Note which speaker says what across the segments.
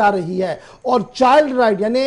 Speaker 1: आ रही है। और चाइल्ड राइट यानी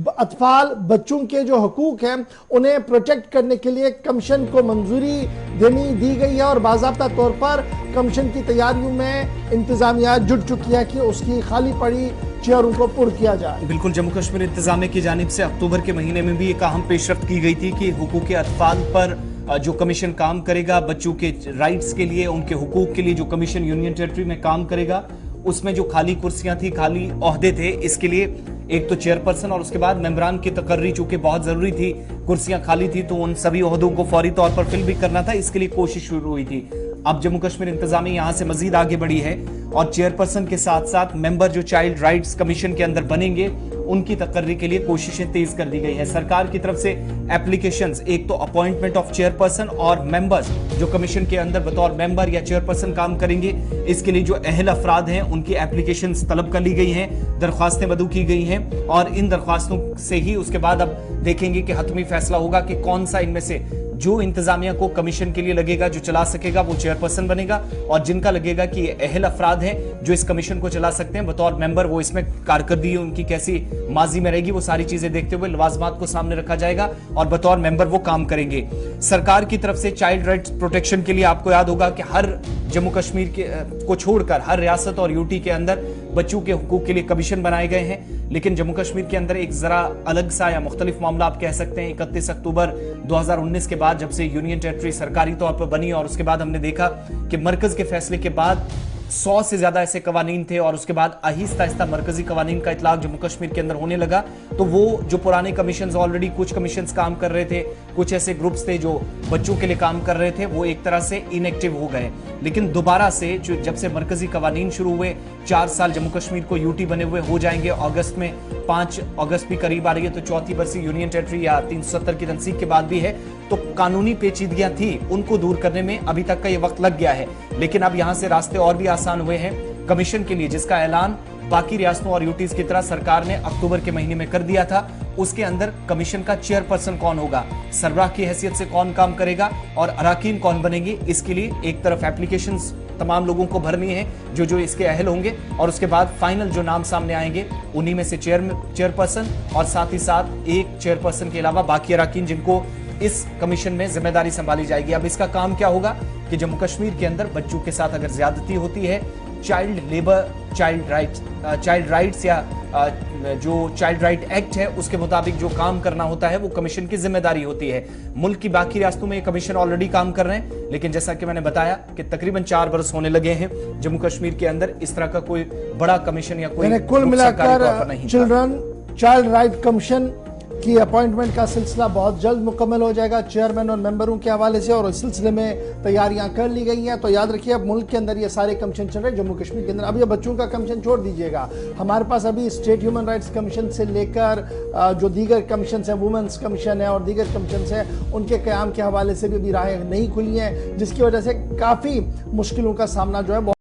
Speaker 1: अतफाल बच्चों के जो हुकूक हैं उन्हें प्रोटेक्ट करने के लिए कमीशन को मंजूरी दी गई है और बाज़ाब्ता तौर पर कमीशन की तैयारियों में इंतजामिया जुट चुकी है कि उसकी खाली पड़ी चेयरों को पुर किया जाए।
Speaker 2: बिल्कुल, जम्मू कश्मीर इंतजामिया की जानिब से अक्टूबर के महीने में भी एक अहम पेशरफ्त की गई थी कि हुकूक अतफाल पर जो कमीशन काम करेगा, बच्चों के राइट्स के लिए, उनके हुकूक के लिए जो कमीशन यूनियन टेरिटरी में काम करेगा, उसमें जो खाली कुर्सियां थी, खाली ओहदे थे, इसके लिए एक तो चेयरपर्सन और उसके बाद मेंबरान की तकर्री चूंकि बहुत जरूरी थी, कुर्सियां खाली थी, तो उन सभी ओहदों को फौरी तौर पर फिल भी करना था। इसके लिए कोशिश शुरू हुई थी। अब जम्मू कश्मीर इंतजामिया यहां से मजीद आगे बढ़ी है और चेयरपर्सन के साथ साथ मेंबर जो चाइल्ड राइट्स कमीशन के अंदर बनेंगे, उनकी तकर्री के लिए कोशिशें तेज कर दी गई है। सरकार की तरफ से एप्लीकेशंस, एक तो अपॉइंटमेंट ऑफ चेयरपर्सन और मेंबर्स जो कमीशन के अंदर बतौर मेंबर या चेयरपर्सन काम करेंगे, इसके लिए जो अहल अफराद हैं उनकी एप्लीकेशंस तलब कर ली गई हैं, दरख्वास्तें बदू की गई हैं और इन दरख्वास्तों से ही उसके बाद अब देखेंगे कि हतमी फैसला होगा कि कौन सा इनमें से जो इंतजामिया को कमीशन के लिए लगेगा, जो चला सकेगा, वो चेयरपर्सन बनेगा और जिनका लगेगा कि ये अहल अफराद हैं जो इस कमीशन को चला सकते हैं बतौर मेंबर, वो इसमें कारकर्दगी उनकी कैसी माजी में रहेगी, वो सारी चीजें देखते हुए लवाजमात को सामने रखा जाएगा और बतौर मेंबर वो काम करेंगे। सरकार की तरफ से चाइल्ड राइट्स प्रोटेक्शन के लिए आपको याद होगा कि हर जम्मू कश्मीर को छोड़कर हर रियासत और यूटी के अंदर बच्चों के हुकूक के लिए कमीशन बनाए गए हैं, लेकिन जम्मू कश्मीर के अंदर एक जरा अलग सा या मुख्तलिफ मामला आप कह सकते हैं। 31 अक्टूबर 2019 के बाद जब से यूनियन टेरिटरी सरकारी तौर पर बनी और उसके बाद हमने देखा कि मरकज के फैसले के बाद 100 से ज्यादा ऐसे कवानीन थे और उसके बाद आहिस्ता आहिस्ता मरकजी कवानीन का इतलाक जम्मू कश्मीर के अंदर होने लगा, तो वो जो पुराने कमीशंस, ऑलरेडी कुछ कमीशंस काम कर रहे थे, कुछ ऐसे ग्रुप्स थे जो बच्चों के लिए काम कर रहे थे, वो एक तरह से इनएक्टिव हो गए। लेकिन दोबारा से जब से मरकजी कवानीन शुरू हुए, 4 साल जम्मू कश्मीर को यूटी बने हुए हो जाएंगे, अगस्त में 5 अगस्त भी करीब आ रही है, तो चौथी बरसी यूनियन टेरिटरी या 370 की तनसीब के बाद भी है, तो कानूनी पेचीदगियां थी, उनको दूर करने में अभी तक का ये वक्त लग गया है। लेकिन अब यहां से रास्ते और भी आसान हुए हैं कमीशन के लिए, जिसका ऐलान बाकी रियासतों और यूटीज की तरह सरकार ने अक्टूबर के महीने में कर दिया था। उसके अंदर कमीशन का चेयरपर्सन कौन होगा, सरबराह की हैसियत से कौन काम करेगा और अराकीन कौन बनेंगे, इसके लिए एक तरफ एप्लीकेशंस तमाम लोगों को भरनी है जो इसके अहल होंगे और उसके बाद फाइनल जो नाम सामने आएंगे उन्हीं में से चेयरपर्सन और साथ ही साथ एक चेयरपर्सन के अलावा बाकी अराकीन जिनको इस कमीशन में जिम्मेदारी संभाली जाएगी। अब इसका काम क्या होगा कि जम्मू कश्मीर के अंदर बच्चों के साथ अगर ज्यादती होती है, चाइल्ड लेबर, चाइल्ड राइट्स या जो चाइल्ड राइट एक्ट है उसके मुताबिक जो काम करना होता है वो कमीशन की जिम्मेदारी होती है। मुल्क की बाकी रियासतों में ये कमीशन ऑलरेडी काम कर रहे हैं, लेकिन जैसा कि मैंने बताया कि तकरीबन 4 बरस होने लगे हैं जम्मू कश्मीर के अंदर इस तरह का कोई बड़ा कमीशन या कोई
Speaker 1: कुल मिलाकर चिल्ड्रन चाइल्ड राइट कमीशन की अपॉइंटमेंट का सिलसिला बहुत जल्द मुकम्मल हो जाएगा चेयरमैन और मेंबरों के हवाले से, और इस सिलसिले में तैयारियां कर ली गई हैं। तो याद रखिए, अब मुल्क के अंदर ये सारे कमीशन चल रहे हैं, जम्मू कश्मीर के अंदर। अब ये बच्चों का कमीशन छोड़ दीजिएगा, हमारे पास अभी स्टेट ह्यूमन राइट्स कमीशन से लेकर जो दीगर कमीशन है, वुमेंस कमीशन है और दीगर कमीशन है, उनके क़याम के हवाले से भी राहें नहीं खुली हैं, जिसकी वजह से काफ़ी मुश्किलों का सामना जो है